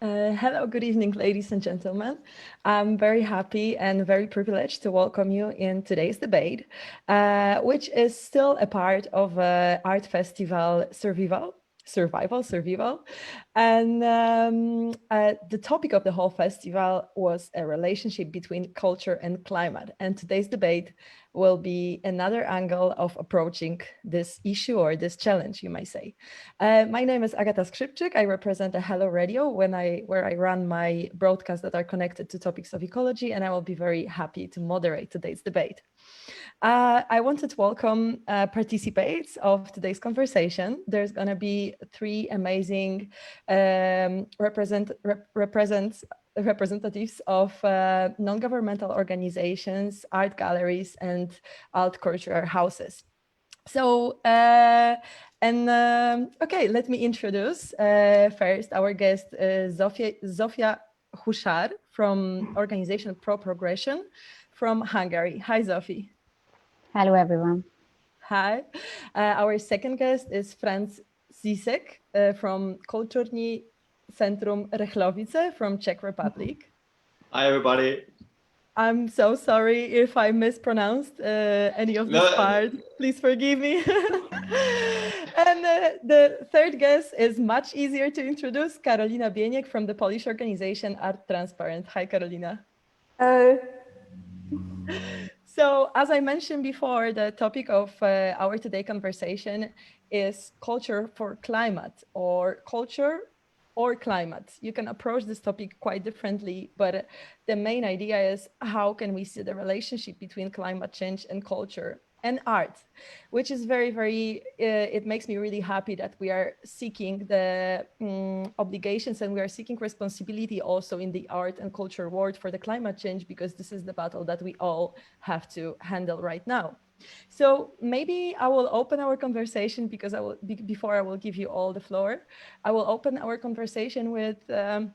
Hello, good evening, ladies and gentlemen. I'm very happy and very privileged to welcome you in today's debate, which is still a part of Art Festival Survival. And the topic of the whole festival was a relationship between culture and climate. And today's debate will be another angle of approaching this issue or this challenge, you might say. My name is Agata Skrzypczyk. I represent Halo.Radio where I run my broadcasts that are connected to topics of ecology, and I will be very happy to moderate today's debate. I wanted to welcome participants of today's conversation. There's going to be three amazing representatives of non-governmental organizations, art galleries, and alt cultural houses. So, okay, let me introduce first our guest, Zsófia Huszár from organization Progressione from Hungary. Hi, Zsófia. Hello, everyone. Hi. Our second guest is Franz Tišek from Kulturní, centrum, Řehlovice from Czech Republic. Hi, everybody. I'm so sorry if I mispronounced any of this part. Please forgive me. And the third guest is much easier to introduce, Karolina Bieniek from the Polish organization Art Transparent. Hi, Karolina. Hello. So, as I mentioned before, the topic of our today conversation is culture for climate, or culture or climate. You can approach this topic quite differently, but the main idea is how can we see the relationship between climate change and culture and art, which is very, it makes me really happy that we are seeking the obligations and we are seeking responsibility also in the art and culture world for the climate change, because this is the battle that we all have to handle right now. So maybe I will open our conversation because before I will give you all the floor, I will open our conversation with the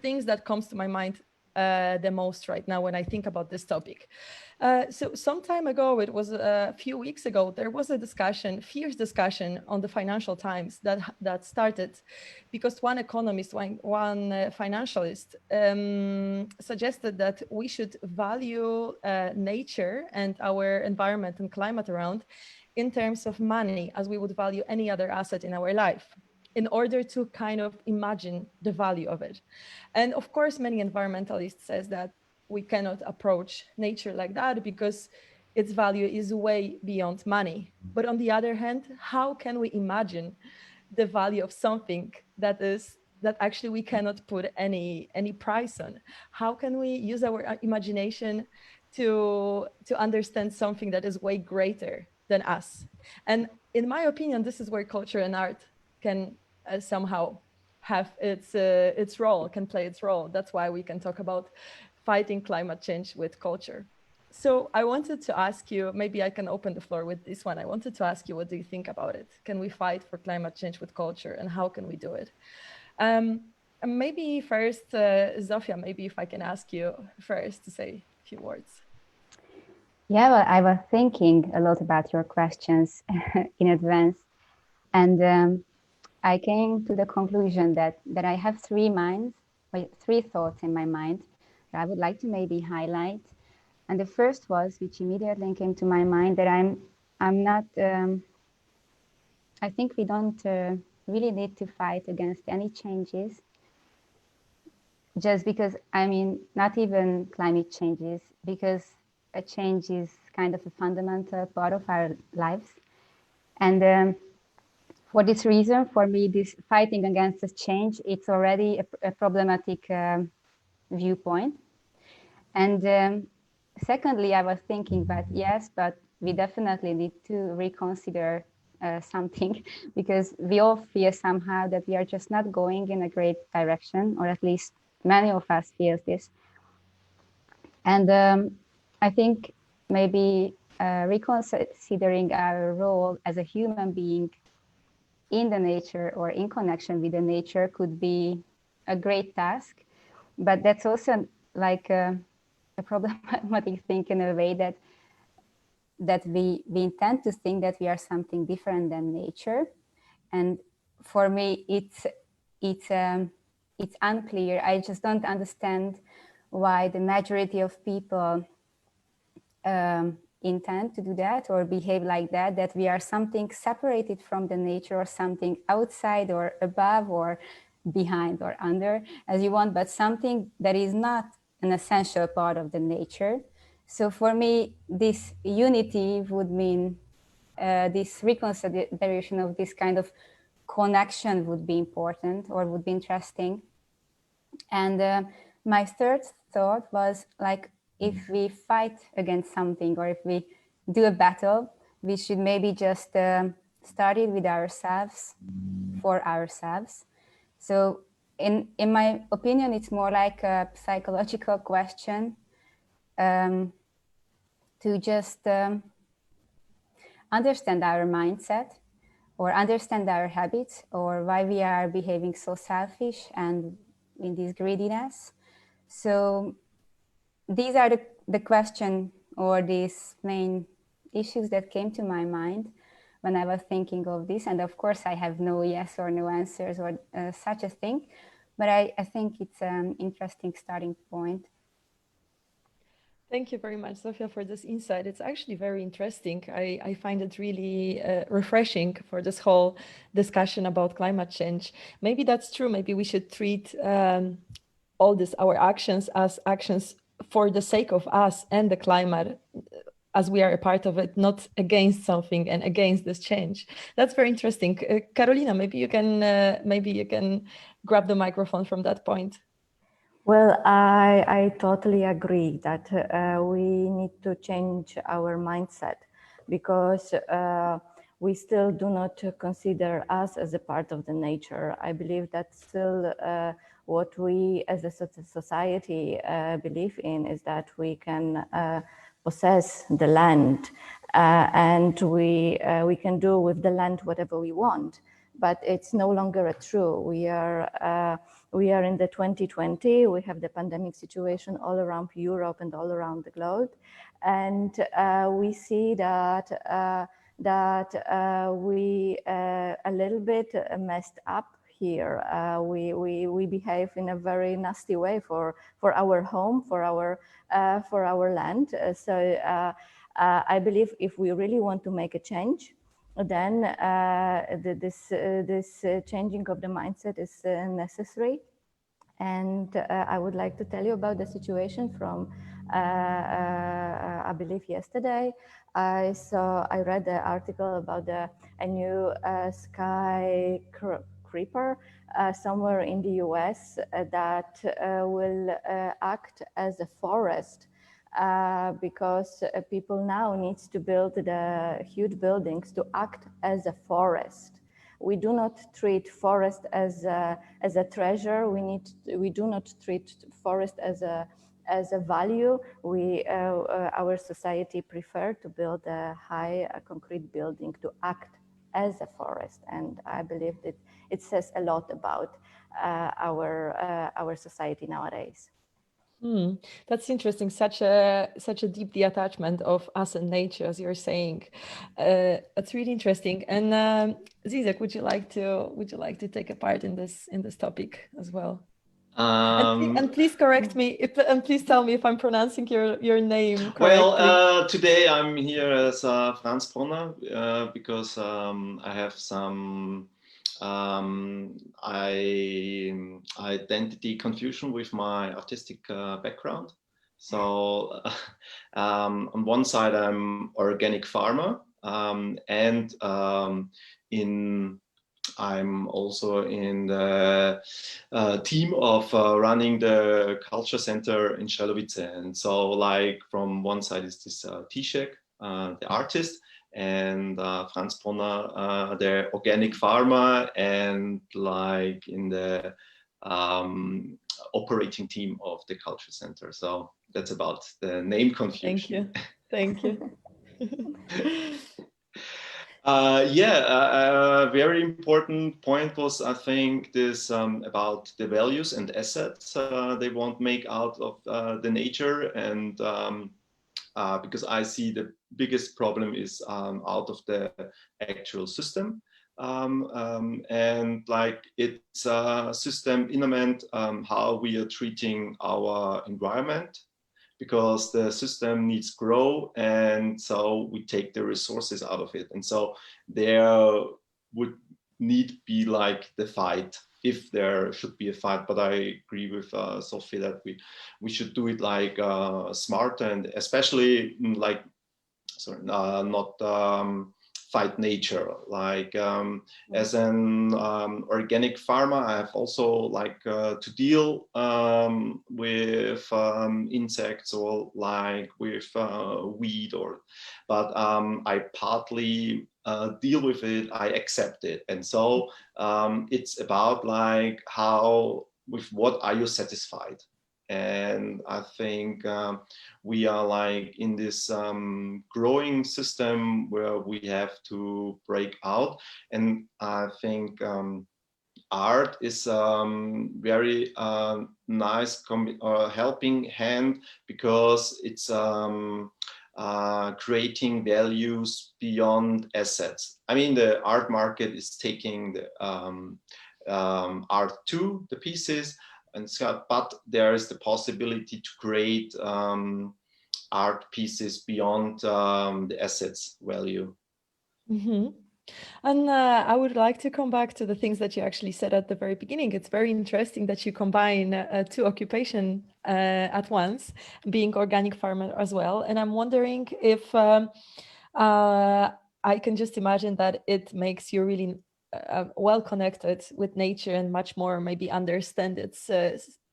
things that comes to my mind the most right now when I think about this topic. So some time ago, it was a few weeks ago, there was a fierce discussion on the Financial Times that started because one economist, one financialist suggested that we should value nature and our environment and climate around in terms of money as we would value any other asset in our life, in order to kind of imagine the value of it. And of course, many environmentalists says that we cannot approach nature like that because its value is way beyond money. But on the other hand, how can we imagine the value of something that actually we cannot put any price on? How can we use our imagination to understand something that is way greater than us? And in my opinion, this is where culture and art can somehow have its role, can play its role. That's why we can talk about fighting climate change with culture. So I wanted to ask you, maybe I can open the floor with this one. I wanted to ask you, what do you think about it? Can we fight for climate change with culture, and how can we do it? Maybe first, Zsófia, maybe if I can ask you first to say a few words. Yeah, well, I was thinking a lot about your questions in advance. And I came to the conclusion that I have three thoughts in my mind that I would like to maybe highlight. And the first was, which immediately came to my mind, that I'm not, I think we don't really need to fight against any changes, just because, I mean, not even climate changes, because a change is kind of a fundamental part of our lives. And for this reason, for me, this fighting against this change, it's already a problematic viewpoint. And secondly, I was thinking that yes, but we definitely need to reconsider something, because we all feel somehow that we are just not going in a great direction, or at least many of us feel this. And I think maybe reconsidering our role as a human being in the nature or in connection with the nature could be a great task, but that's also like a problematic thing in a way that we intend to think that we are something different than nature. And for me, it's it's unclear. I just don't understand why the majority of people intend to do that or behave like that, that we are something separated from the nature or something outside or above or behind or under, as you want, but something that is not an essential part of the nature. So for me, this unity would mean this reconsideration of this kind of connection would be important or would be interesting. And my third thought was like, if we fight against something or if we do a battle, we should maybe just start it with ourselves, for ourselves. So in my opinion, it's more like a psychological question to just understand our mindset or understand our habits or why we are behaving so selfish and in this greediness. So these are the question or these main issues that came to my mind when I was thinking of this. And of course, I have no yes or no answers or such a thing, but I think it's an interesting starting point. Thank you very much, Zsófia, for this insight. It's actually very interesting. I find it really refreshing for this whole discussion about climate change. Maybe that's true. Maybe we should treat all this, our actions, as actions for the sake of us and the climate, as we are a part of it, not against something and against this change. That's very interesting. Karolina, maybe you can grab the microphone from that point. Well, I totally agree that we need to change our mindset, because we still do not consider us as a part of the nature. I believe that still what we as a society believe in is that we can possess the land and we can do with the land whatever we want. But it's no longer true. We are in the 2020. We have the pandemic situation all around Europe and all around the globe, and we see that we a little bit messed up here. We behave in a very nasty way for our home, for our land. So I believe if we really want to make a change, then this changing of the mindset is necessary. And I would like to tell you about the situation from, I believe yesterday. I read the article about a new sky creeper somewhere in the US that will act as a forest. Because people now need to build the huge buildings to act as a forest. We do not treat forest as a treasure. We do not treat forest as a value. Our society prefer to build a high concrete building to act as a forest, and I believe that it says a lot about our society nowadays. That's interesting. Such a deep detachment of us and nature, as you're saying. It's really interesting. And Zizek, would you like to take a part in this topic as well? And please correct me, and please tell me if I'm pronouncing your name correctly. Well, today I'm here as Franz Bronner because I have some identity confusion with my artistic background. So on one side I'm organic farmer, and I'm also in the team of running the culture center in Řehlovice. And so like from one side is this Tišek, the artist, and Franz Bronner, the organic farmer, and like in the operating team of the culture center. So that's about the name confusion. Thank you. A very important point was, I think, this about the values and assets they want to make out of the nature, and because I see the biggest problem is out of the actual system. and like it's a system implement how we are treating our environment, because the system needs grow, and so we take the resources out of it, and so there would need be like the fight, if there should be a fight. But I agree with Zsófia that we should do it like smart, and especially like not fight nature. Like as an organic farmer, I have also like to deal with insects, or like with weed, but I partly deal with it, I accept it. And so it's about like with what are you satisfied? And I think we are like in this growing system where we have to break out. And I think art is very nice helping hand, because it's creating values beyond assets. I mean, the art market is taking the art to the pieces, but there is the possibility to create art pieces beyond the assets value. Mm-hmm. And I would like to come back to the things that you actually said at the very beginning. It's very interesting that you combine two occupations at once, being organic farmer as well. And I'm wondering if I can just imagine that it makes you really well connected with nature, and much more maybe understand its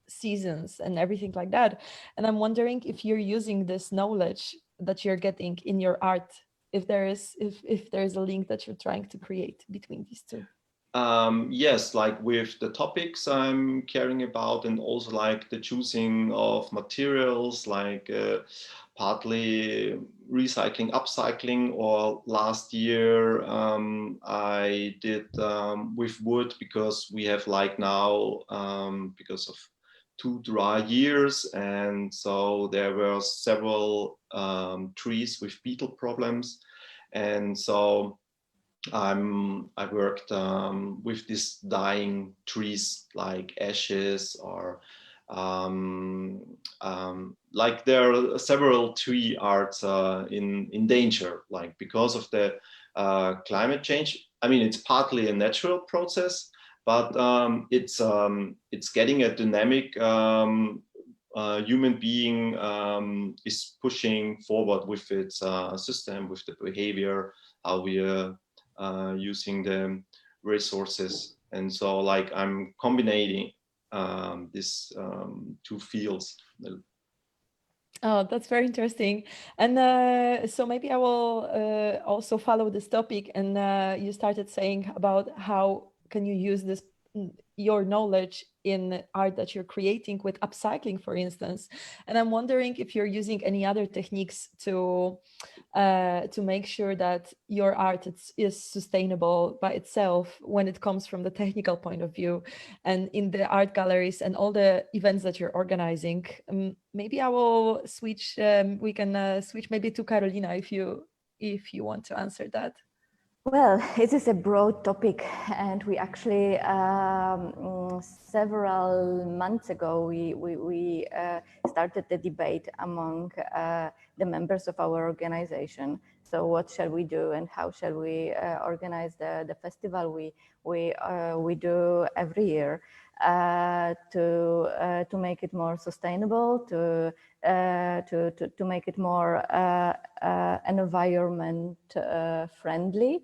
seasons and everything like that. And I'm wondering if you're using this knowledge that you're getting in your art, if there is a link that you're trying to create between these two. Yes, like with the topics I'm caring about, and also like the choosing of materials, like partly recycling, upcycling, or last year I did with wood, because we have like now, because of 2 dry years, and so there were several trees with beetle problems, and so I worked with these dying trees, like ashes, or like there are several tree arts in danger, like because of the climate change. I mean, it's partly a natural process, but it's getting a dynamic. Human being is pushing forward with its system, with the behavior, how we are using the resources. And so like I'm combining these two fields. Oh, that's very interesting. And so maybe I will also follow this topic. And you started saying about how can you use this your knowledge in art that you're creating with upcycling, for instance. And I'm wondering if you're using any other techniques to make sure that your art is sustainable by itself when it comes from the technical point of view, and in the art galleries and all the events that you're organizing. Maybe I will switch. We can switch maybe to Karolina if you want to answer that. Well, it is a broad topic, and we actually several months ago we started the debate among the members of our organization. So, what shall we do, and how shall we organize the festival we do every year to make it more sustainable, to make it more environment friendly.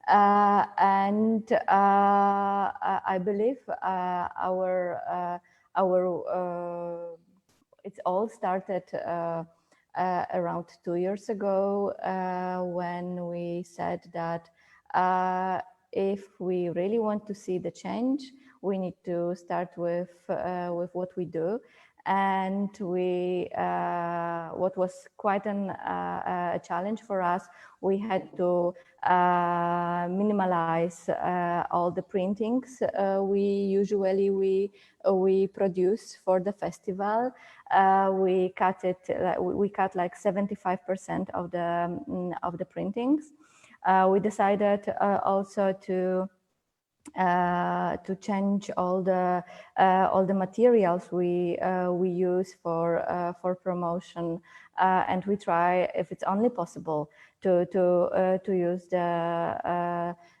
And I believe it's all started around 2 years ago when we said that if we really want to see the change, we need to start with what we do. And what was quite a challenge for us, we had to minimalize all the printings we produce for the festival. We cut like 75% of the printings. We decided also to change all the materials we use for promotion, and we try, if it's only possible, to use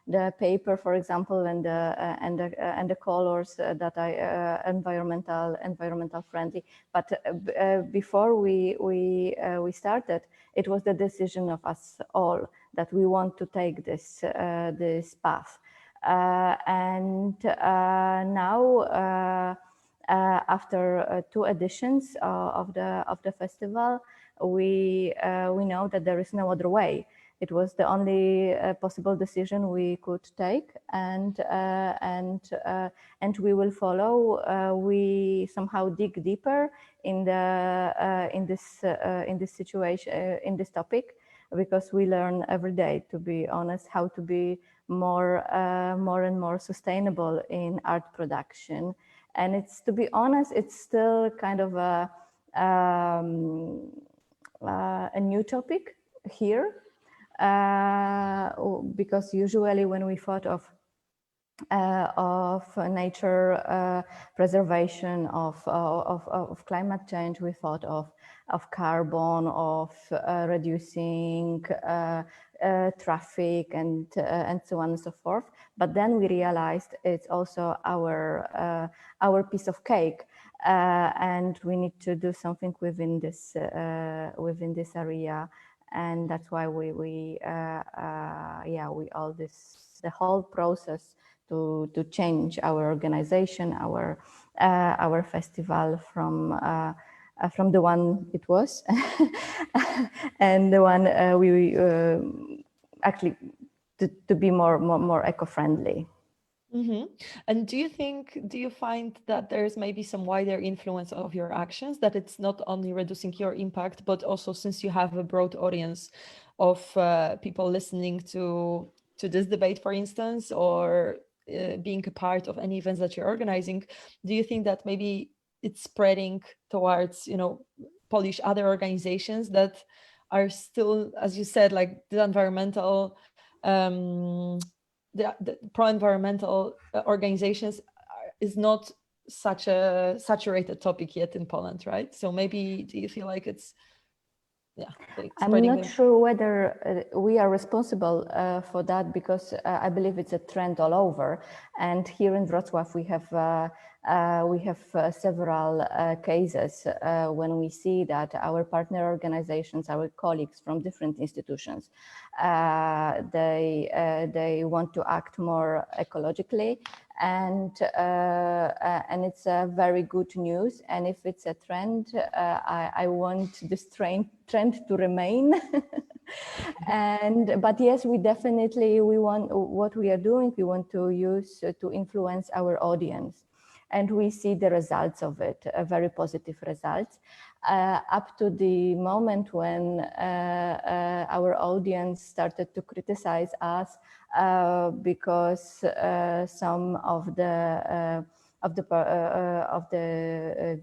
the paper, for example, and the colors that are environmental friendly. But before we started, it was the decision of us all that we want to take this path. And now, after 2 editions of the festival, we know that there is no other way. It was the only possible decision we could take, and we will follow. We somehow dig deeper in this situation, in this topic, because we learn every day, to be honest, how to be more and more sustainable in art production. And it's, to be honest, it's still kind of a new topic here, because usually when we thought of nature preservation, of climate change, we thought of carbon, of reducing traffic, and so on and so forth. But then we realized it's also our piece of cake, and we need to do something within this area. And that's why we all the whole process to change our organization, our festival from the one it was and the one we actually to be more eco-friendly. Mm-hmm. And do you find that there's maybe some wider influence of your actions, that it's not only reducing your impact, but also, since you have a broad audience of people listening to this debate, for instance, or being a part of any events that you're organizing, do you think that maybe it's spreading towards, Polish other organizations that are still, as you said, like the environmental the pro-environmental organizations is not such a saturated topic yet in Poland, right? So maybe, do you feel like it's, I'm not sure whether we are responsible for that, because I believe it's a trend all over. And here in Wrocław, we have several cases when we see that our partner organizations, our colleagues from different institutions, they want to act more ecologically, and it's a very good news. And if it's a trend, I want this trend to remain. But yes, we want, what we are doing, we want to use to influence our audience. And we see the results of it, very positive results, up to the moment when our audience started to criticize us because some of the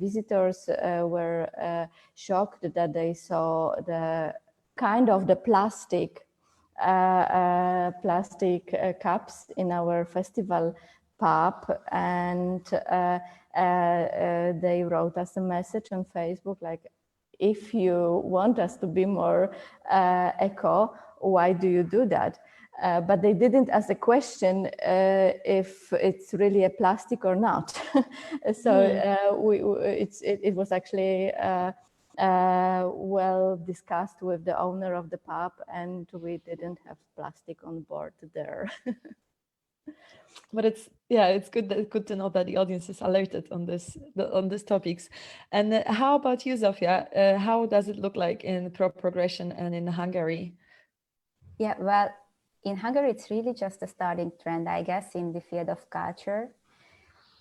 visitors were shocked that they saw the kind of the plastic cups in our festival pub, and they wrote us a message on Facebook like, if you want us to be more eco, why do you do that? But they didn't ask the question if it's really a plastic or not. So it was actually well discussed with the owner of the pub, and we didn't have plastic on board there. But it's good to know that the audience is alerted on these topics. And how about you, Zsófia? How does it look like in Progression and in Hungary? Yeah, well, in Hungary, it's really just a starting trend, I guess, in the field of culture.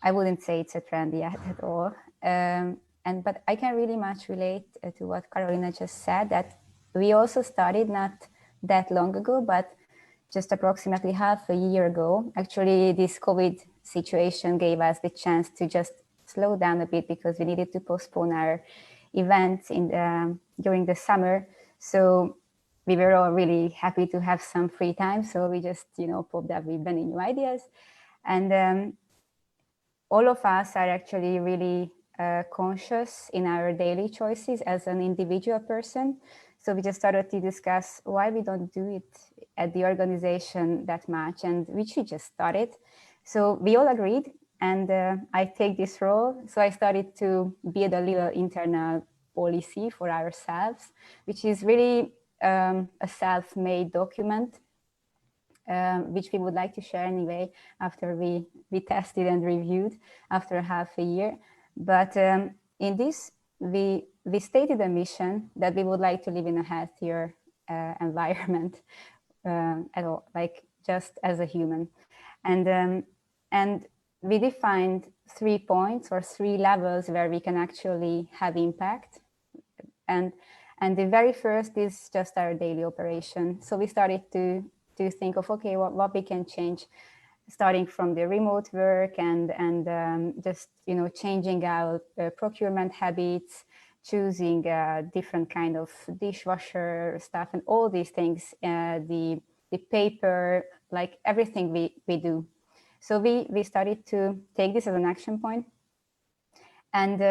I wouldn't say it's a trend yet at all. But I can really much relate to what Karolina just said, that we also started not that long ago, but just approximately half a year ago. Actually, this COVID situation gave us the chance to just slow down a bit, because we needed to postpone our events during the summer. So we were all really happy to have some free time. So we just, popped up with many new ideas. And all of us are actually really conscious in our daily choices as an individual person. So we just started to discuss why we don't do it at the organization that much, and we should just start it. So we all agreed, and I take this role. So I started to build a little internal policy for ourselves, which is really a self-made document, which we would like to share anyway after we tested and reviewed after half a year. But in this, we stated a mission that we would like to live in a healthier environment at all, like just as a human. And we defined 3 points or 3 levels where we can actually have impact. And the very first is just our daily operation. So we started to think of, okay, what we can change, starting from the remote work and just, changing our procurement habits, choosing different kind of dishwasher stuff and all these things, the paper, like everything we do. So we started to take this as an action point. And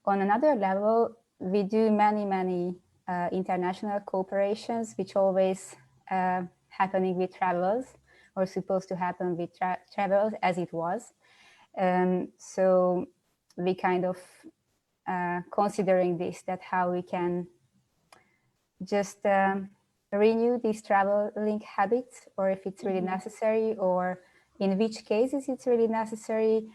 on another level, we do many international cooperations, which always happening with travels, or supposed to happen with travels as it was. So we kind of considering this, that how we can just renew these traveling habits, or if it's really necessary, or in which cases it's really necessary.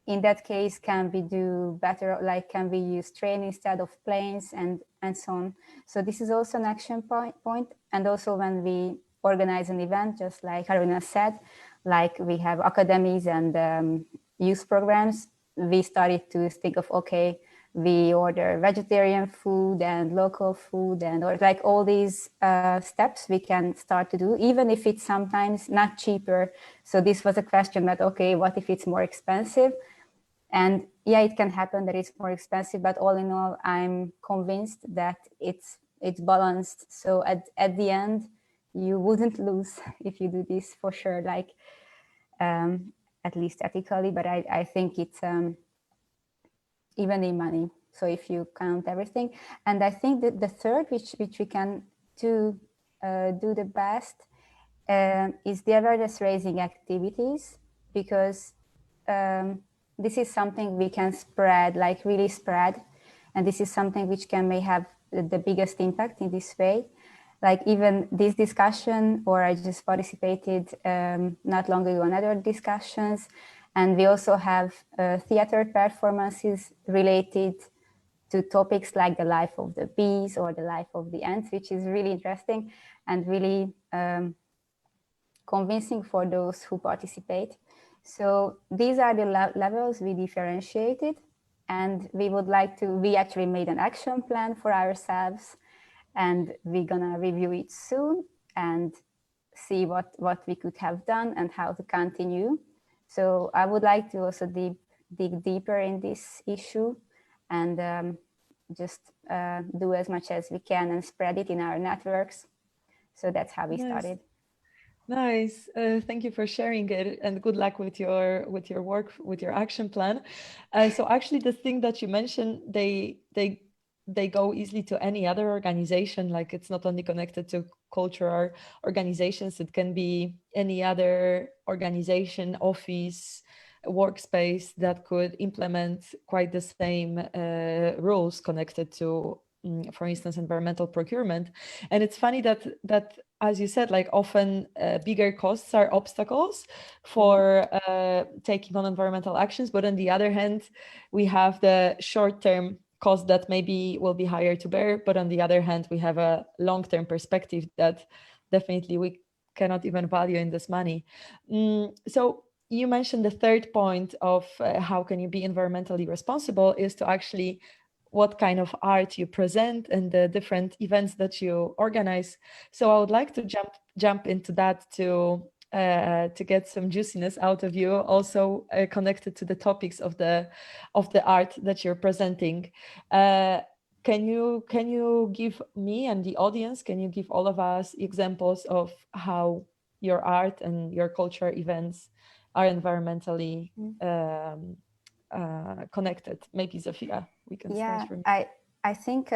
In that case, can we do better, like can we use train instead of planes, and so on. So this is also an action point. And also when we organize an event, just like Karolina said, like we have academies and youth programs, we started to think of, okay, we order vegetarian food and local food, and or like all these steps we can start to do, even if it's sometimes not cheaper. So this was a question that, okay, what if it's more expensive? And yeah, it can happen that it's more expensive, but all in all, I'm convinced that it's balanced. So at the end, you wouldn't lose if you do this, for sure, like at least ethically, but I think it's even in money. So if you count everything. And I think that the third, which we can do the best, is the awareness raising activities, because this is something we can spread, like really spread. And this is something which may have the biggest impact in this way. Like even this discussion, or I just participated not long ago in other discussions. And we also have theater performances related to topics like the life of the bees or the life of the ants, which is really interesting and really convincing for those who participate. So these are the levels we differentiated, and we actually made an action plan for ourselves, and we're gonna review it soon and see what we could have done and how to continue. So I would like to also dig deeper in this issue, and just do as much as we can and spread it in our networks. So that's how we started. Nice. Thank you for sharing it, and good luck with your work, with your action plan. So actually, the thing that you mentioned, they go easily to any other organization. Like it's not only connected to cultural organizations, it can be any other organization, office, workspace that could implement quite the same rules connected to, for instance, environmental procurement. And it's funny that as you said, like often bigger costs are obstacles for taking on environmental actions. But on the other hand, we have the short-term cost that maybe will be higher to bear. But on the other hand, we have a long-term perspective that definitely we cannot even value in this money. So you mentioned the third point of how can you be environmentally responsible is to actually what kind of art you present and the different events that you organize. So I would like to jump into that to get some juiciness out of you, also connected to the topics of the art that you're presenting. can you give me and the audience, can you give all of us examples of how your art and your culture events are environmentally connected? Maybe Zsófia, we can start from you. I think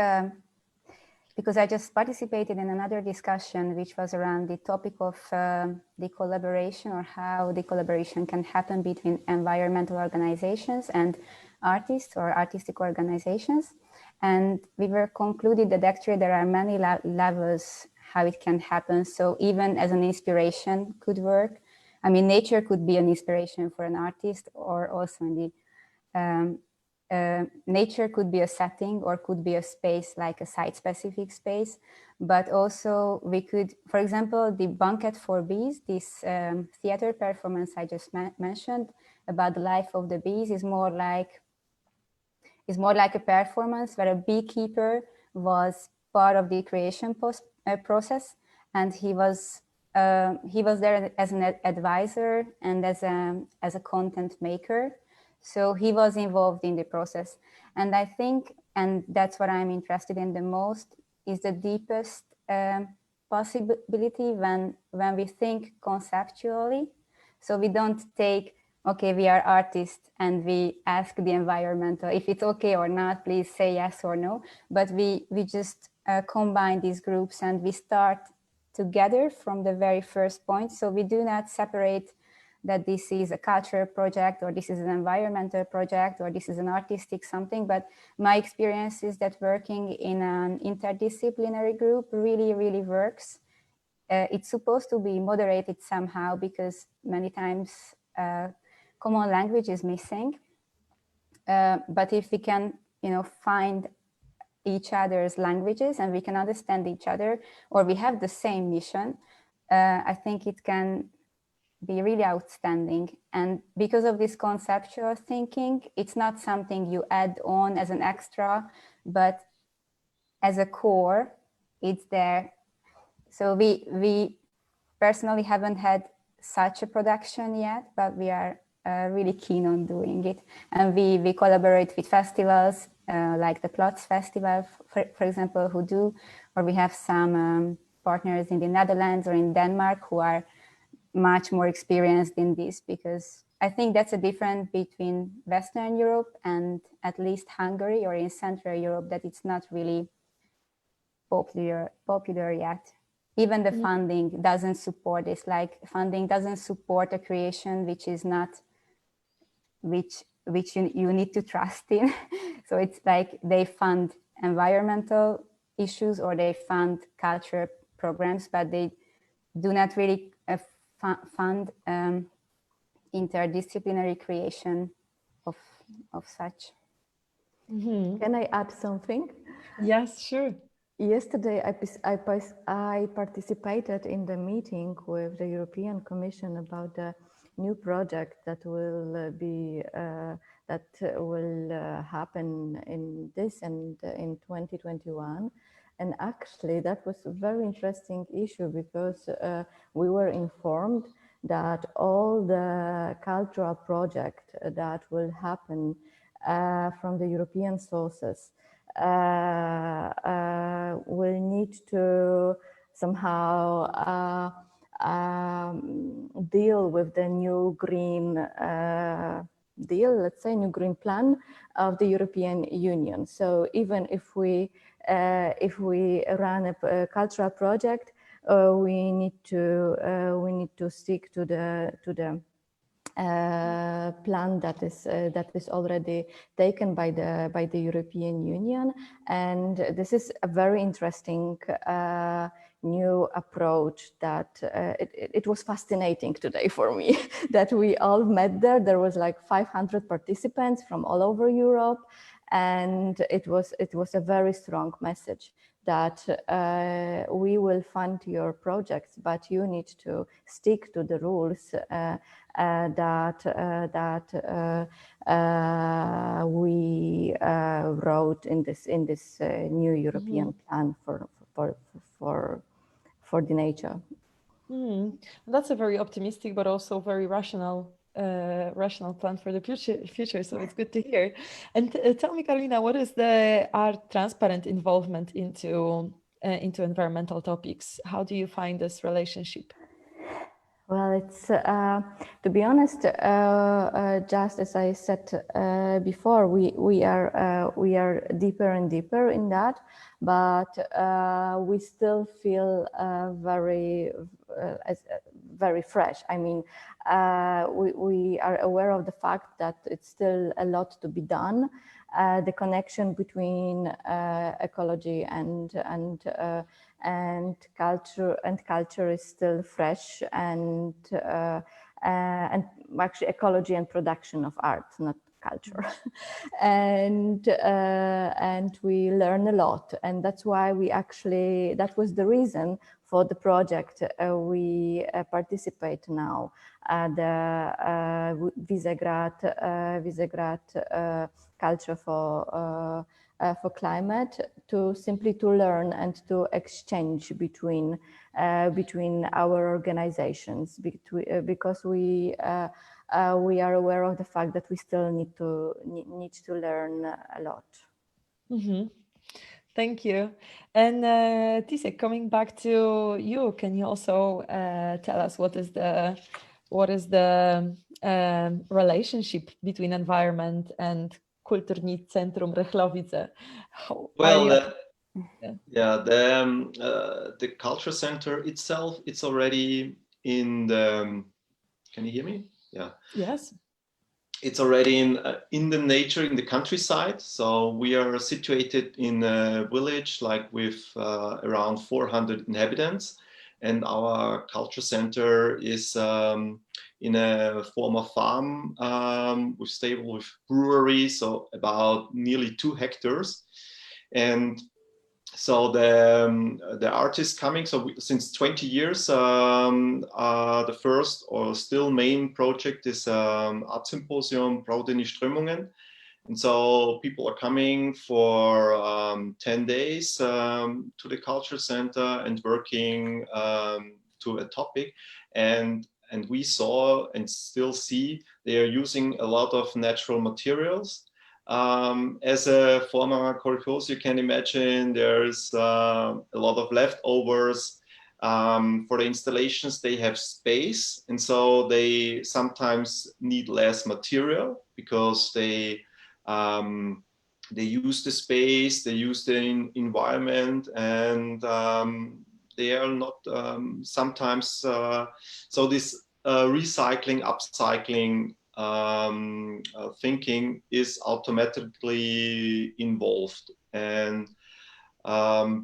because I just participated in another discussion which was around the topic of the collaboration, or how the collaboration can happen between environmental organizations and artists or artistic organizations. And we were concluded that actually there are many levels how it can happen. So even as an inspiration could work. I mean, nature could be an inspiration for an artist, or also in the nature could be a setting or could be a space, like a site-specific space. But also we could, for example, the Banquet for Bees, this theater performance I just mentioned about the life of the bees, is more like a performance where a beekeeper was part of the creation process, and he was there as an advisor and as a content maker. So he was involved in the process. And I think, and that's what I'm interested in the most, is the deepest possibility when we think conceptually. So we don't take, okay, we are artists and we ask the environmental, if it's okay or not, please say yes or no. But we just combine these groups and we start together from the very first point. So we do not separate that this is a cultural project, or this is an environmental project, or this is an artistic something. But my experience is that working in an interdisciplinary group really, really works. It's supposed to be moderated somehow, because many times common language is missing. But if we can, find each other's languages and we can understand each other, or we have the same mission, I think it can be really outstanding. And because of this conceptual thinking, it's not something you add on as an extra, but as a core, it's there. So we personally haven't had such a production yet, but we are really keen on doing it. And we collaborate with festivals like the Plots Festival, for example, who do, or we have some partners in the Netherlands or in Denmark who are much more experienced in this, because I think that's a difference between Western Europe and at least Hungary, or in Central Europe, that it's not really popular yet. Even the funding doesn't support this. Like, funding doesn't support a creation which is not, which you need to trust in. So it's like they fund environmental issues or they fund culture programs, but they do not really fund interdisciplinary creation of such. Mm-hmm. Can I add something? Yes, sure. Yesterday, I participated in the meeting with the European Commission about the new project that will happen in this and in 2021. And actually, that was a very interesting issue, because we were informed that all the cultural projects that will happen from the European sources will need to somehow deal with the new green deal, let's say, new green plan of the European Union. So even if we run a cultural project, we need to stick to the plan that is already taken by the European Union. And this is a very interesting new approach that it was fascinating today for me that we all met there. There was like 500 participants from all over Europe, and it was a very strong message that we will fund your projects, but you need to stick to the rules that we wrote in this new European plan for the nature. That's a very optimistic but also very rational rational plan for the future. So it's good to hear. And tell me, Karolina, what is our transparent involvement into environmental topics? How do you find this relationship? Well, it's to be honest, just as I said before, we are deeper and deeper in that, but we still feel very fresh. I mean, we are aware of the fact that it's still a lot to be done. The connection between ecology and culture is still fresh, and actually ecology and production of art, not culture. and we learn a lot, and that's why that was the reason for the project. We participate now at the Visegrad Culture for Climate, to learn and to exchange between our organizations, because we are aware of the fact that we still need to learn a lot. Mm-hmm. Thank you. And Tišek, coming back to you, can you also tell us what is the relationship between environment and Kulturní, centrum, Řehlovice? Well, the culture center itself, it's already in the. Can you hear me? Yeah. Yes. It's already in the nature, in the countryside. So we are situated in a village like with around 400 inhabitants, and our culture center is in a former farm with brewery, so about nearly 2 hectares. And so the artists coming, so since 20 years, the first or still main project is Art Symposium Progressione Strömungen. And so people are coming for 10 days to the culture center and working to a topic. And we saw and still see they are using a lot of natural materials. As a former choreographer, you can imagine there's a lot of leftovers. For the installations, they have space, and so they sometimes need less material because they use the space, they use the environment, and they are not sometimes. So this recycling, upcycling thinking is automatically involved. And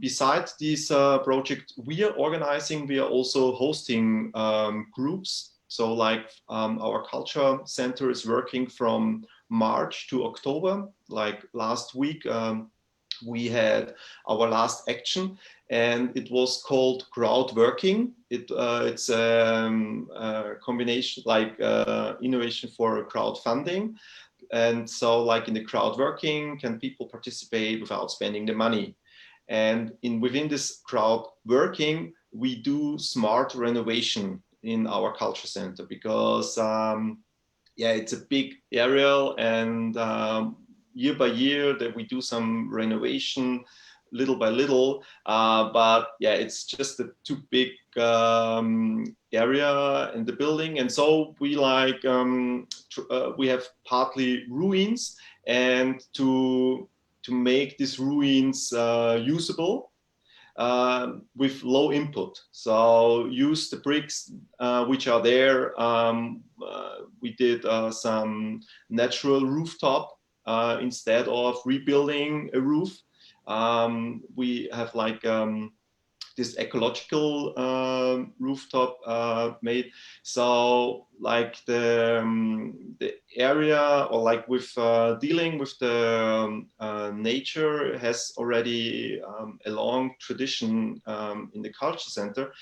besides this project we are organizing, we are also hosting groups. So like our culture center is working from March to October. Like last week we had our last action, and it was called crowd working. It's a combination like innovation for crowdfunding. And so like in the crowd working, can people participate without spending the money? And within this crowd working, we do smart renovation in our culture center because it's a big area, and year by year that we do some renovation little by little, but it's just a too big area in the building. And so we like we have partly ruins, and to make these ruins usable with low input. So use the bricks which are there. We did some natural rooftop instead of rebuilding a roof. We have like this ecological rooftop made. So like the area, or like with dealing with the nature, has already a long tradition in the culture center.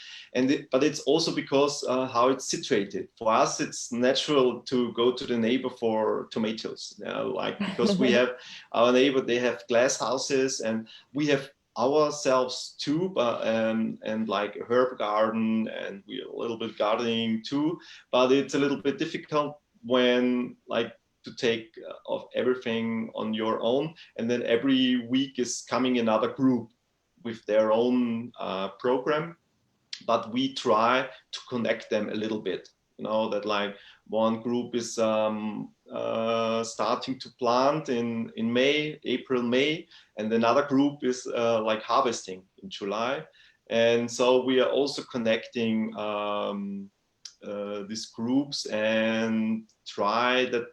But it's also because how it's situated. For us, it's natural to go to the neighbor for tomatoes, like because we have our neighbor, they have glass houses, and we have ourselves too, but and like a herb garden, and we a little bit gardening too, but it's a little bit difficult when like to take of everything on your own, and then every week is coming another group with their own program, but we try to connect them a little bit. You know, that like one group is starting to plant in April, May, and another group is like harvesting in July. And so we are also connecting these groups and try that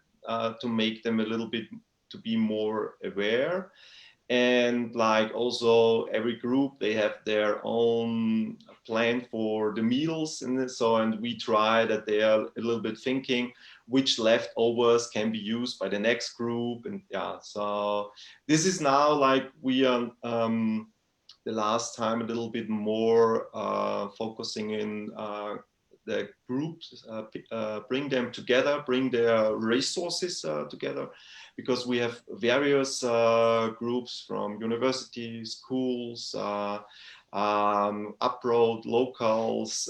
to make them a little bit to be more aware. And like also every group, they have their own plan for the meals and so, and we try that they are a little bit thinking which leftovers can be used by the next group. And yeah, so this is now like we are the last time a little bit more focusing in the groups, bring them together, bring their resources together, because we have various groups from universities, schools, abroad, locals,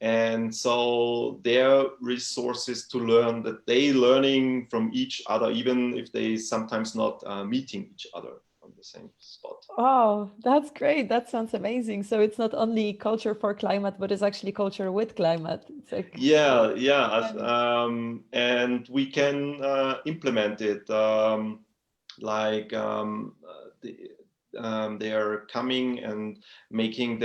and so their resources to learn, that they learning from each other, even if they sometimes not meeting each other on the same spot. Oh, that's great. That sounds amazing. So it's not only culture for climate, but it's actually culture with climate. It's like, and we can implement it. They are coming and making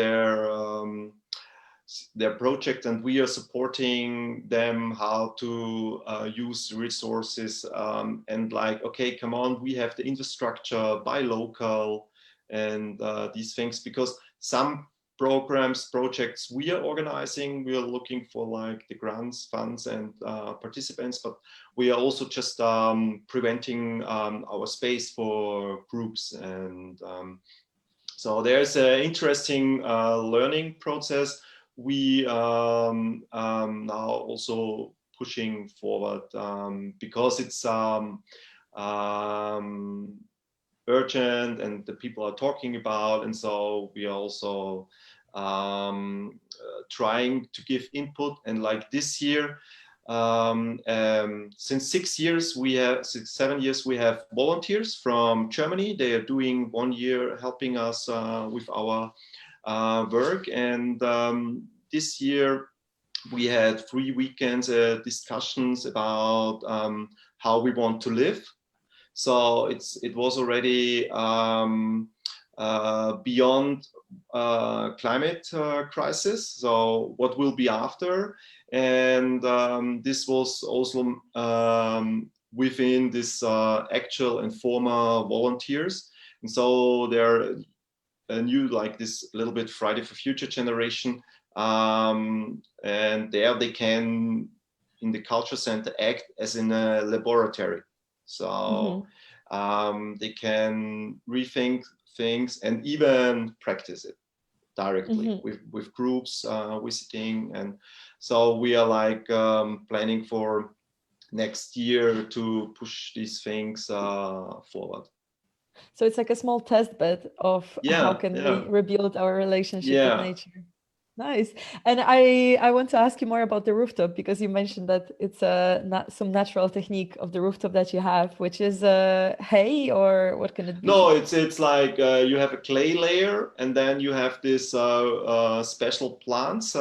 their project, and we are supporting them how to use resources, and like, okay, come on, we have the infrastructure, buy local, and these things, because some projects we are organizing, we are looking for like the grants, funds, and participants, but we are also just preventing our space for groups. And so there's an interesting learning process. We now also pushing forward because it's urgent and the people are talking about, and so we are also trying to give input. And like this year, since 7 years, we have volunteers from Germany. They are doing 1 year helping us with our work. And this year we had 3 weekends discussions about how we want to live. So it was already beyond climate crisis. So what will be after? And this was also within this actual and former volunteers. And so they're new, like this little bit Friday for Future generation. And there they can, in the culture center, act as in a laboratory. So they can rethink things and even practice it directly with groups visiting. And so we are like planning for next year to push these things forward. So it's like a small test bed of how can we rebuild our relationship with nature. Nice. And I want to ask you more about the rooftop, because you mentioned that it's some natural technique of the rooftop that you have, which is hay, or what can it be? No, it's like you have a clay layer, and then you have this special plants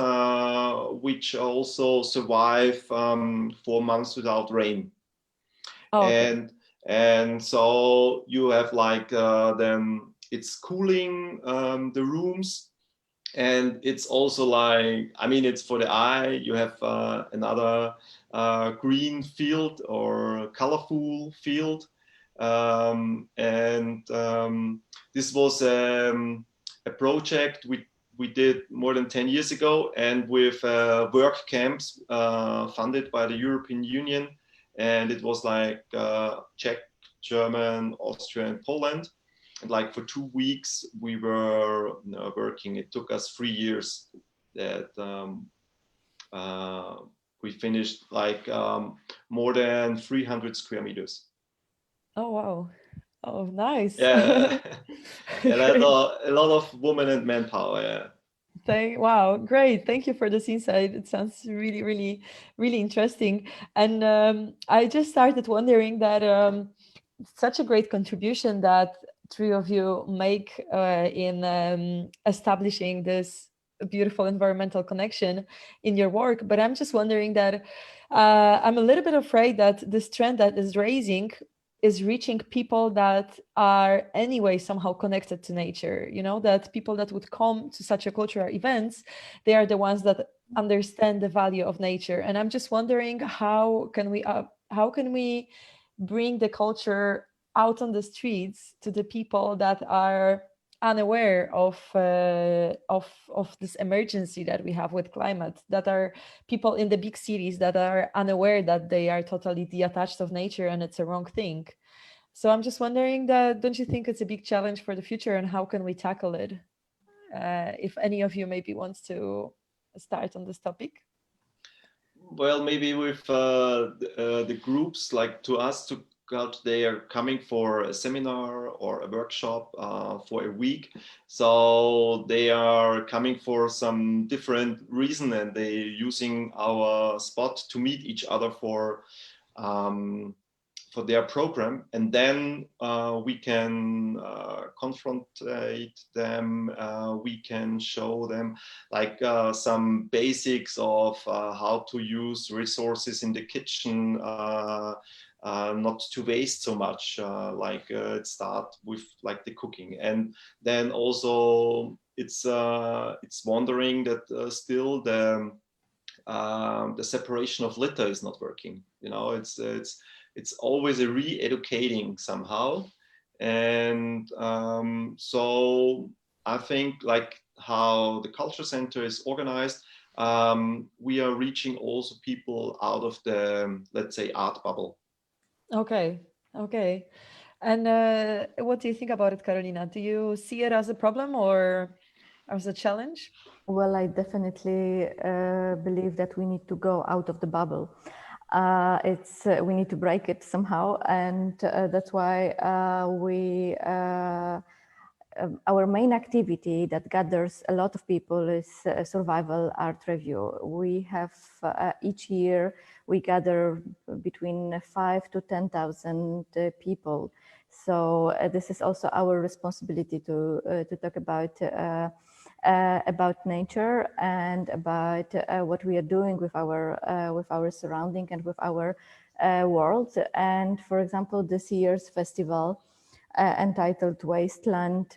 which also survive 4 months without rain. Oh, okay. And so you have like then it's cooling the rooms. And it's also like, I mean, it's for the eye. You have another green field or colorful field. This was a project we did more than 10 years ago, and with work camps funded by the European Union. And it was like Czech, German, Austria, and Poland. And like for 2 weeks we were working. It took us 3 years that we finished like more than 300 square meters. Oh, wow. Oh, nice. Yeah. A lot of women and manpower. Yeah. Wow, great. Thank you for this insight. It sounds really, really, really interesting. And I just started wondering that such a great contribution that three of you make in establishing this beautiful environmental connection in your work. But I'm just wondering that I'm a little bit afraid that this trend that is raising is reaching people that are anyway somehow connected to nature, that people that would come to such a cultural events, they are the ones that understand the value of nature. And I'm just wondering, how can we bring the culture out on the streets to the people that are unaware of this emergency that we have with climate, that are people in the big cities that are unaware that they are totally detached of nature and it's a wrong thing. So I'm just wondering, that don't you think it's a big challenge for the future, and how can we tackle it? If any of you maybe wants to start on this topic. Well, maybe with the groups, like to us, to they are coming for a seminar or a workshop for a week. So they are coming for some different reason, and they're using our spot to meet each other for their program. And then we can confrontate them. We can show them like some basics of how to use resources in the kitchen, not to waste so much, start with like the cooking. And then also it's wondering that still the separation of litter is not working. It's always a re-educating somehow. And so I think like how the culture center is organized, we are reaching also people out of the, let's say, art bubble. Okay. And what do you think about it, Karolina? Do you see it as a problem or as a challenge? Well, I definitely believe that we need to go out of the bubble. We need to break it somehow, and that's why our main activity that gathers a lot of people is Survival Art Review. We have each year we gather between 5,000 to 10,000 people. So this is also our responsibility to talk about nature and about what we are doing with our surrounding and with our world. And for example, this year's festival entitled Wasteland,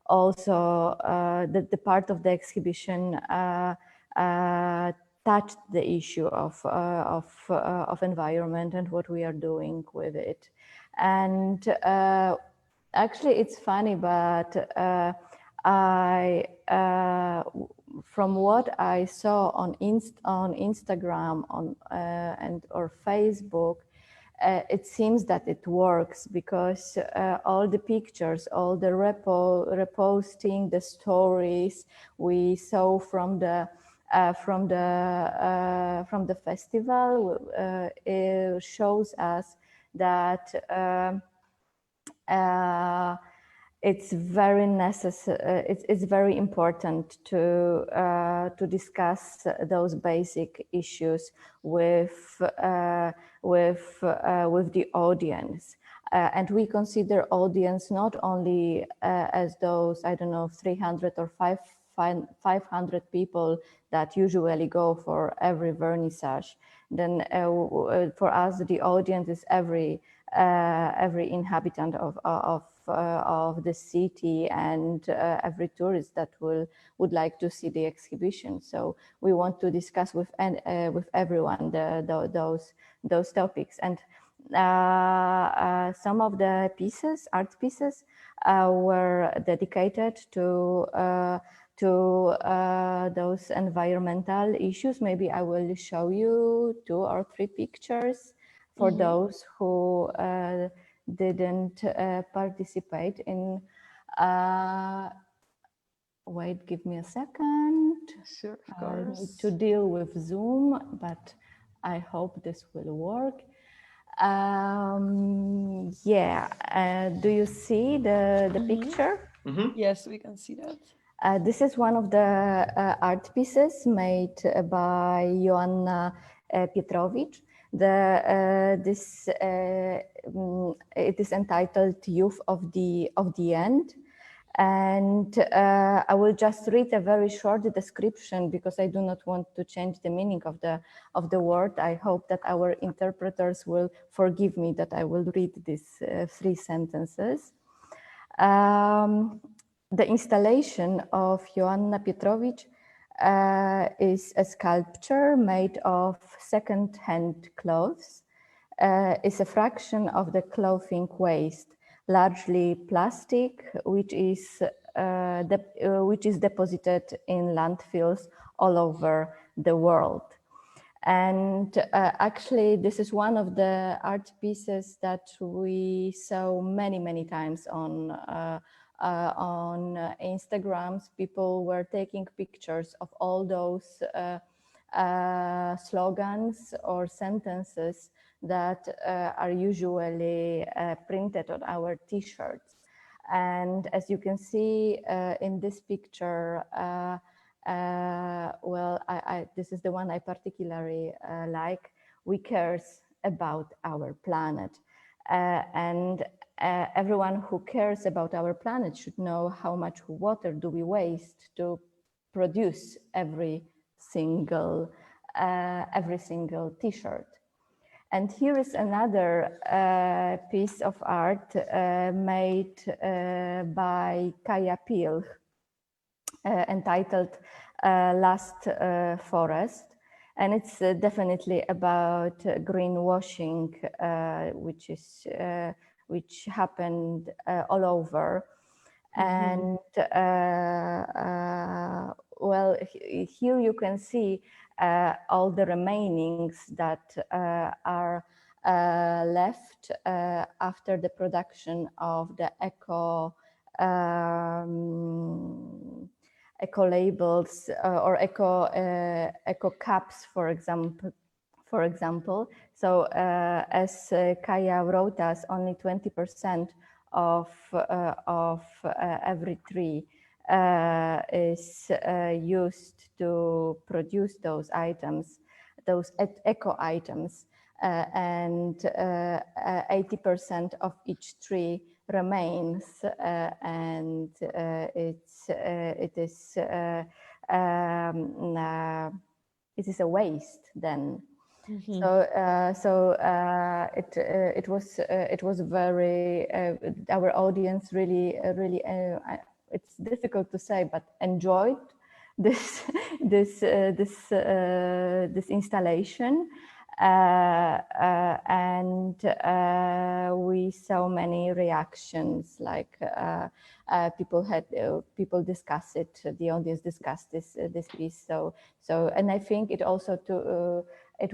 also the part of the exhibition touched the issue of environment and what we are doing with it. And actually, it's funny, but from what I saw on Instagram or Facebook, it seems that it works, because all the pictures, all the reposting, the stories we saw from the festival, it shows us that it's very necessary. It's very important to discuss those basic issues with the audience, and we consider audience not only as those 300 or 500 people that usually go for every vernissage. Then for us, the audience is every inhabitant of the city and every tourist that would like to see the exhibition. So we want to discuss with everyone those topics. And some of the art pieces were dedicated to those environmental issues. Maybe I will show you 2 or 3 pictures for those who didn't participate in. Wait, give me a second. Sure, of course. I need to deal with Zoom, but I hope this will work. Do you see the picture? Yes, we can see that. This is one of the art pieces made by Joanna Pietrowicz. It is entitled "Youth of the End," and I will just read a very short description because I do not want to change the meaning of the word. I hope that our interpreters will forgive me that I will read these 3 sentences. The installation of Joanna Pietrowicz is a sculpture made of second-hand clothes. It's a fraction of the clothing waste, largely plastic, which is deposited in landfills all over the world. And actually, this is one of the art pieces that we saw many times on Instagrams. People were taking pictures of all those slogans or sentences that are usually printed on our t-shirts. And as you can see in this picture, this is the one I particularly like. We cares about our planet, and everyone who cares about our planet should know how much water do we waste to produce every single t-shirt. And here is another piece of art made by Kaja Pilch, entitled Last Forest. And it's definitely about greenwashing, which happened all over. And here you can see all the remainings that are left after the production of the eco labels or eco caps, for example. So as Kaja wrote us, only 20% of every tree is used to produce those items, those eco items, and 80% of each tree remains, and it is a waste then. It was very our audience really it's difficult to say, but enjoyed this installation, and we saw many reactions, like people discuss it, the audience discussed this piece. So and I think it also it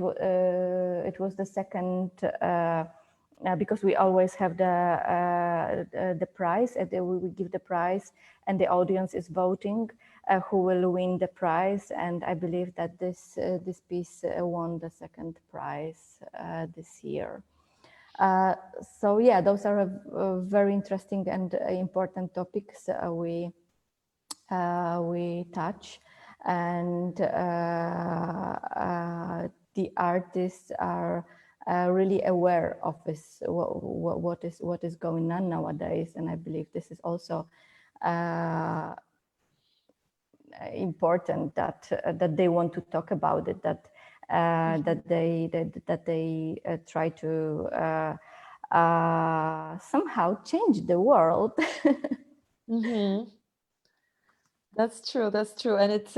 was the second. Because we always have the prize, and we give the prize, and the audience is voting who will win the prize. And I believe that this piece won the second prize this year. So yeah, those are very interesting and important topics we touch, and the artists are really aware of this, what is going on nowadays, and I believe this is also important that they want to talk about it, that they try to somehow change the world. That's true, and it's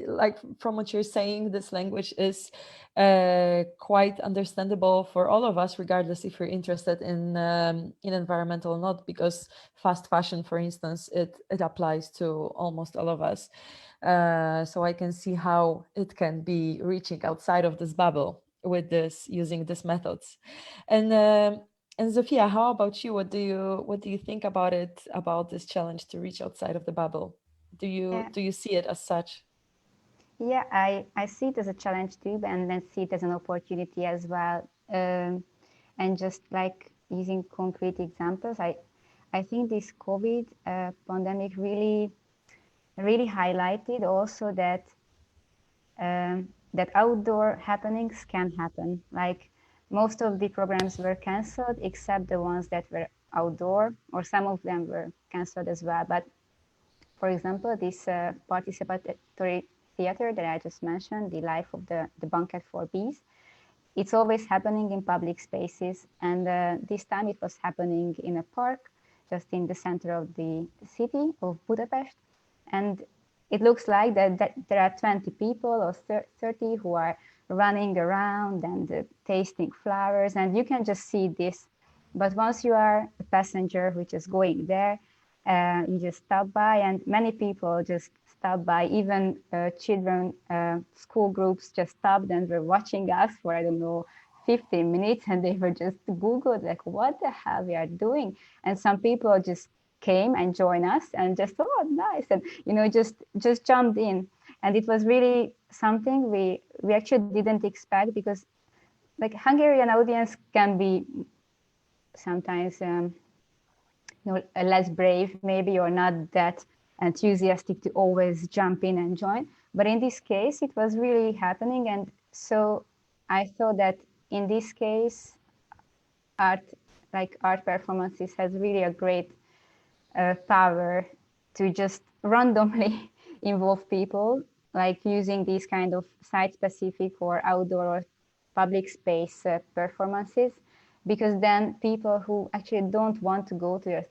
like from what you're saying, this language is quite understandable for all of us, regardless if you're interested in environmental or not, because fast fashion, for instance, it applies to almost all of us. So I can see how it can be reaching outside of this bubble with this, using these methods. And Zsófia, how about you? What do you think about it, about this challenge to reach outside of the bubble? Do you see it as such? Yeah, I see it as a challenge too, and then see it as an opportunity as well. And just like using concrete examples, I I think this COVID pandemic really highlighted also that that outdoor happenings can happen. Like most of the programs were cancelled except the ones that were outdoor, or some of them were cancelled as well. But for example, this participatory theater that I just mentioned, the life of the banquet for bees, it's always happening in public spaces. And this time it was happening in a park, just in the center of the city of Budapest. And it looks like that there are 20 people or 30 who are running around and tasting flowers, and you can just see this. But once you are a passenger which is going there, you just stop by, and many people just stop by. Even children, school groups just stopped and were watching us for, I don't know, 15 minutes, and they were just Googled, like, what the hell we are doing? And some people just came and joined us and just, oh, nice, and just jumped in. And it was really something we actually didn't expect, because like Hungarian audience can be sometimes less brave maybe, or not that enthusiastic to always jump in and join. But in this case, it was really happening. And so I thought that in this case, art performances has really a great power to just randomly involve people, like using these kind of site-specific or outdoor or public space performances, because then people who actually don't want to go to a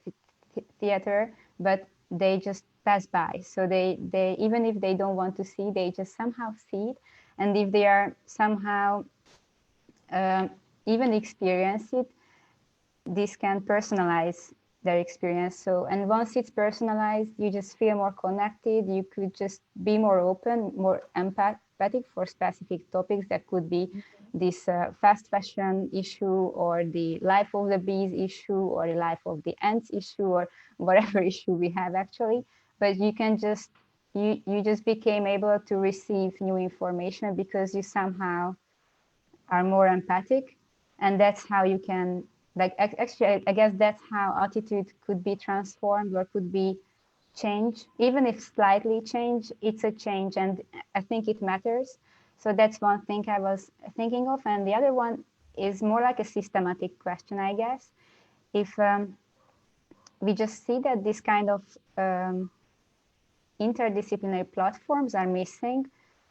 theater, but they just pass by. So they even if they don't want to see, they just somehow see it. And if they are somehow even experience it, this can personalize their experience. So, and once it's personalized, you just feel more connected. You could just be more open, more empathetic for specific topics that could be this fast fashion issue, or the life of the bees issue, or the life of the ants issue, or whatever issue we have actually. But you can just, you just became able to receive new information because you somehow are more empathic. And that's how you can, like, actually, I guess that's how attitude could be transformed or could be changed. Even if slightly change, it's a change, and I think it matters. So that's one thing I was thinking of. And the other one is more like a systematic question, I guess. If we just see that this kind of interdisciplinary platforms are missing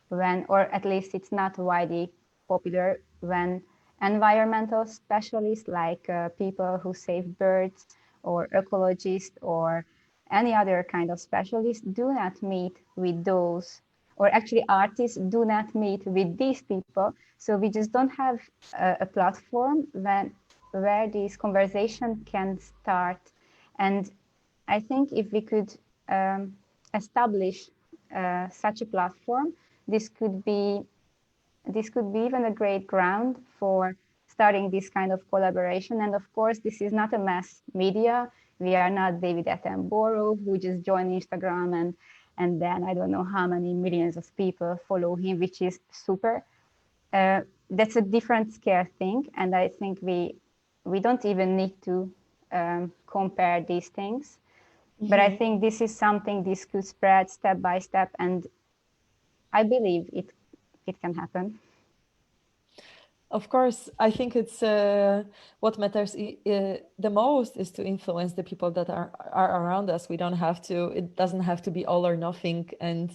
when, or at least it's not widely popular when environmental specialists, like people who save birds, or ecologists, or any other kind of specialists, do not meet with those, or actually artists do not meet with these people. So we just don't have a platform where this conversation can start. And I think if we could establish such a platform, this could be even a great ground for starting this kind of collaboration. And of course, this is not a mass media. We are not David Attenborough, who just joined Instagram and then I don't know how many millions of people follow him, which is super. That's a different scale thing. And I think we don't even need to compare these things. Mm-hmm. But I think this is something this could spread step by step. And I believe it can happen. Of course, I think it's what matters the most is to influence the people that are around us. It doesn't have to be all or nothing. And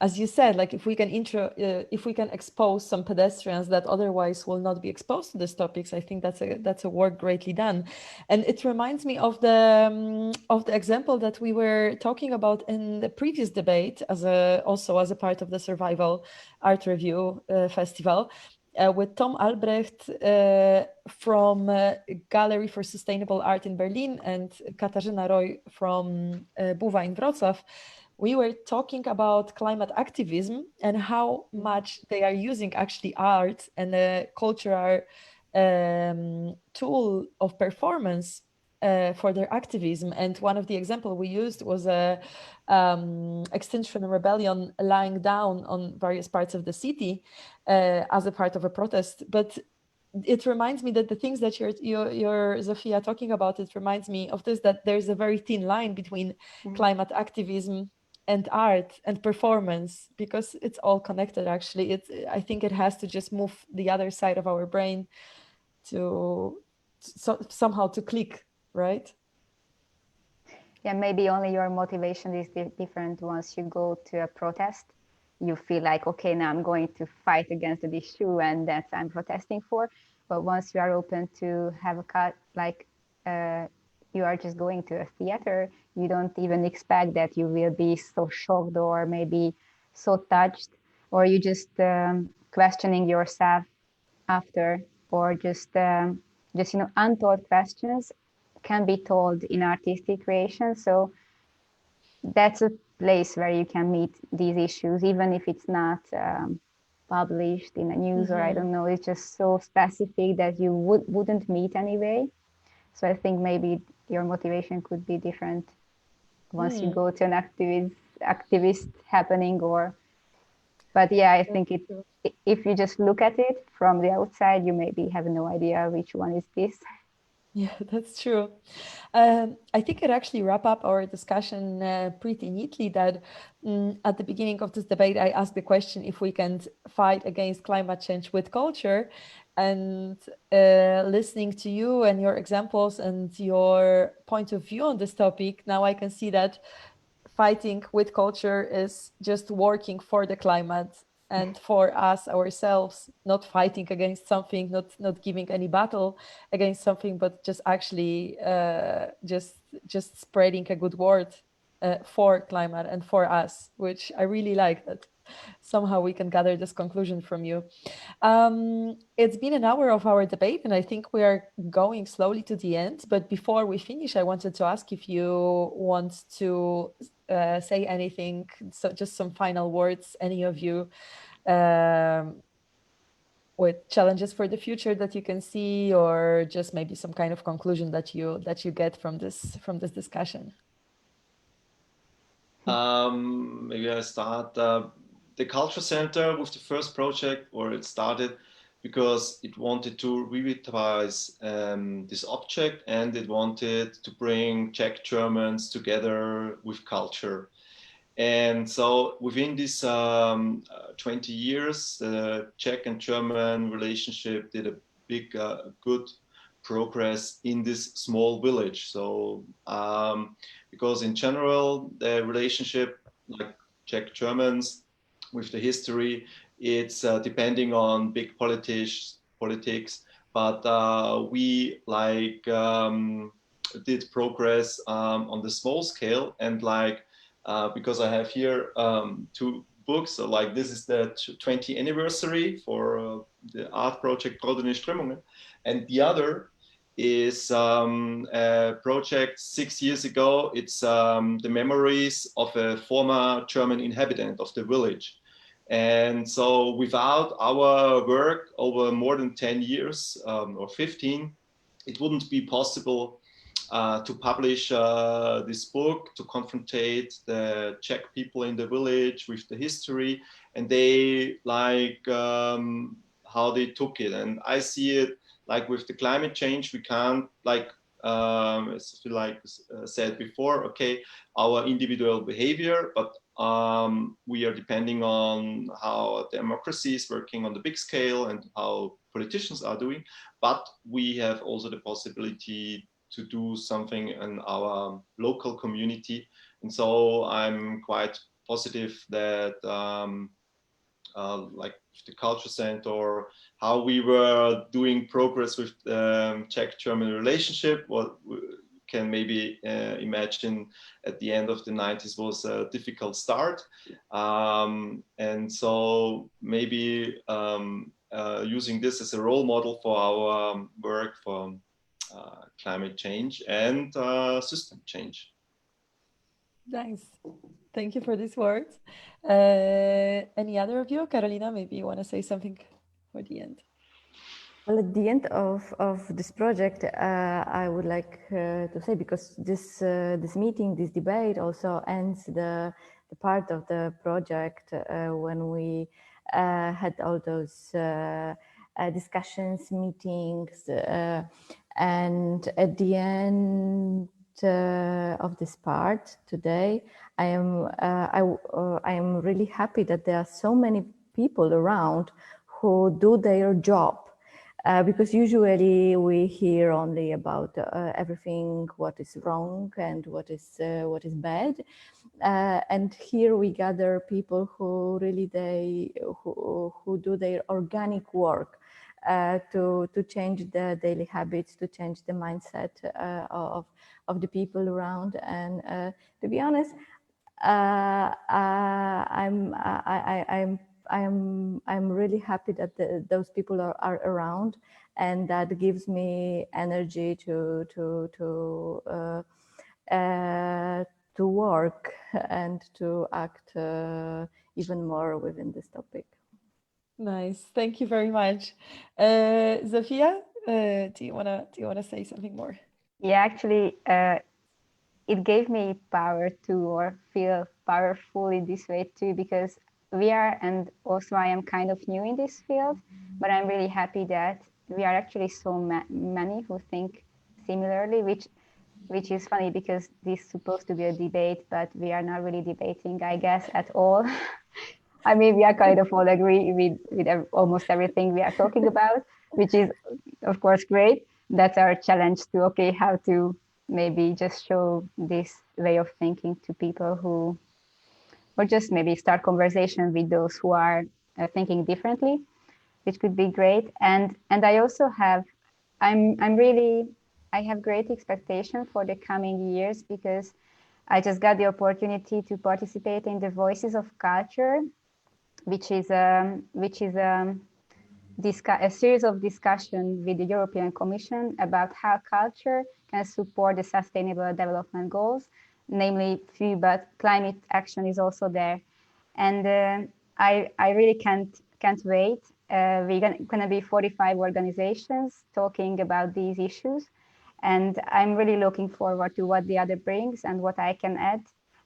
as you said, like if we can expose some pedestrians that otherwise will not be exposed to these topics, I think that's a work greatly done. And it reminds me of the example that we were talking about in the previous debate, also as a part of the Survival Art Review Festival. With Tom Albrecht from Gallery for Sustainable Art in Berlin and Katarzyna Roy from Buwa in Wrocław, we were talking about climate activism and how much they are using actually art and a cultural tool of performance for their activism. And one of the examples we used was a Extinction Rebellion lying down on various parts of the city as a part of a protest. But it reminds me that the things that you're Zsófia talking about, it reminds me of this, that there's a very thin line between climate activism and art and performance, because it's all connected. Actually, I think it has to just move the other side of our brain to somehow to click, right? Yeah, maybe only your motivation is different. Once you go to a protest, you feel like, okay, now I'm going to fight against the issue, and that's I'm protesting for. But once you are open to have a cut, like you are just going to a theater, you don't even expect that you will be so shocked or maybe so touched, or you just questioning yourself after, or just untold questions can be told in artistic creation. So that's a place where you can meet these issues, even if it's not published in a news or I don't know, it's just so specific that you wouldn't meet anyway. So I think maybe your motivation could be different once you go to an activist happening, but yeah, I think if you just look at it from the outside, you maybe have no idea which one is this. Yeah, that's true. I think it actually wrap up our discussion pretty neatly that at the beginning of this debate, I asked the question if we can fight against climate change with culture. And listening to you and your examples and your point of view on this topic, now I can see that fighting with culture is just working for the climate and for us ourselves, not fighting against something, not giving any battle against something, but just actually just spreading a good word for climate and for us, which I really like that somehow we can gather this conclusion from you. It's been an hour of our debate, and I think we are going slowly to the end. But before we finish, I wanted to ask if you want to say anything, so just some final words, any of you, with challenges for the future that you can see, or just maybe some kind of conclusion that you get from this discussion. Maybe I start. The Culture Center with the first project, or it started because it wanted to revitalize this object, and it wanted to bring Czech Germans together with culture. And so within this 20 years, the Czech and German relationship did a big, good progress in this small village. So because in general, the relationship, like Czech Germans, with the history, it's depending on big politics, but we did progress on the small scale, and because I have here 2 books, so this is the 20th anniversary for the art project Goldene Strömungen, and the other is a project 6 years ago. It's the memories of a former German inhabitant of the village. And so without our work over more than 10 years or 15, it wouldn't be possible to publish this book, to confrontate the Czech people in the village with the history, and they how they took it. And I see it with the climate change, we can't as said before, okay, our individual behavior, but we are depending on how democracy is working on the big scale and how politicians are doing, but we have also the possibility to do something in our local community. And so I'm quite positive that the Culture Center, or how we were doing progress with the Czech-German relationship, what we can maybe imagine at the end of the 90s was a difficult start. And so maybe using this as a role model for our work for climate change and system change. Nice. Thank you for these words. Any other of you? Karolina, maybe you want to say something for the end? Well, at the end of this project, I would like to say, because this meeting, this debate also ends the part of the project when we had all those discussions, meetings, and at the end of this part today, I am really happy that there are so many people around who do their job. Because usually we hear only about everything what is wrong and what is bad, and here we gather people who really who do their organic work to change the daily habits, to change the mindset of the people around. And to be honest, I'm really happy that those people are around, and that gives me energy to work and to act even more within this topic. Nice, thank you very much. Zsófia, do you wanna say something more? Yeah, actually, it gave me power to or feel powerful in this way too, because we are, and also I am kind of new in this field, but I'm really happy that we are actually so many who think similarly, which is funny because this is supposed to be a debate, but we are not really debating, I guess, at all. I mean, we are kind of all agree with almost everything we are talking about, which is, of course, great. That's our challenge to, okay, how to maybe just show this way of thinking to people who, or just maybe start conversation with those who are thinking differently, which could be great. And I also have, I have great expectation for the coming years, because I just got the opportunity to participate in the Voices of Culture, which is a series of discussion with the European Commission about how culture can support the Sustainable Development Goals, namely few, but climate action is also there. And I really can't wait. We're gonna be 45 organizations talking about these issues, and I'm really looking forward to what the other brings and what I can add.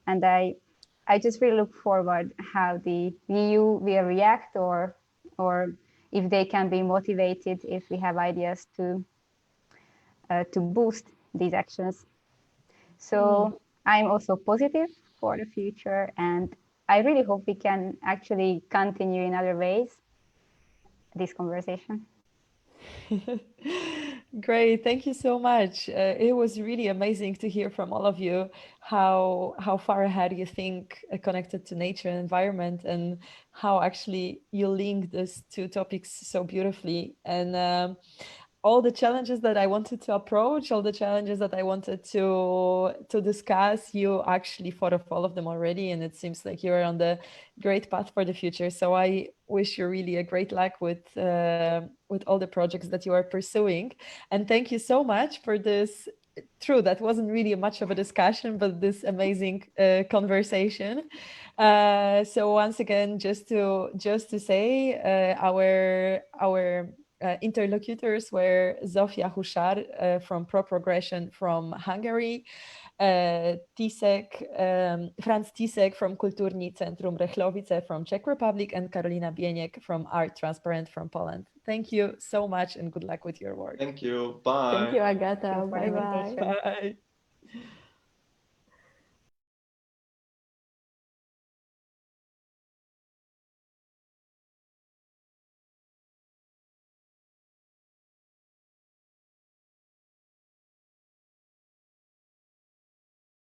And I just really look forward how the EU will react, or if they can be motivated, if we have ideas to boost these actions. So I'm also positive for the future, and I really hope we can actually continue in other ways this conversation. Great, thank you so much. It was really amazing to hear from all of you how far ahead you think connected to nature and environment, and how actually you link these two topics so beautifully. And all the challenges that I wanted to approach, all the challenges that I wanted to discuss, you actually thought of all of them already, and it seems like you're on the great path for the future. So I wish you really a great luck with all the projects that you are pursuing. And thank you so much for this. True, that wasn't really much of a discussion, but this amazing conversation. So once again, just to say, our interlocutors were Zsófia Huszár from Progressione from Hungary, Franz Tišek from Kulturní, centrum, Řehlovice from Czech Republic, and Karolina Bieniek from Art Transparent from Poland. Thank you so much, and good luck with your work. Thank you. Bye. Thank you, Agata. Thank you for the Bye-bye. invitation. Bye.